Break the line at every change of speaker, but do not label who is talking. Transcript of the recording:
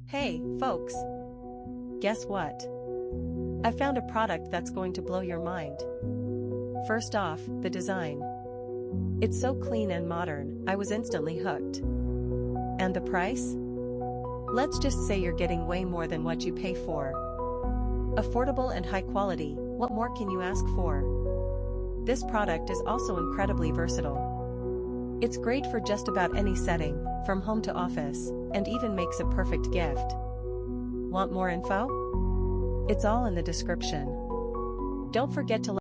Hey, folks! Guess what? I found a product that's going to blow your mind. First off, the design. It's so clean and modern, I was instantly hooked. And the price? Let's just say you're getting way more than what you pay for. Affordable and high quality, what more can you ask for? This product is also incredibly versatile. It's great for just about any setting, from home to office, and even makes a perfect gift. Want more info? It's all in the description. Don't forget to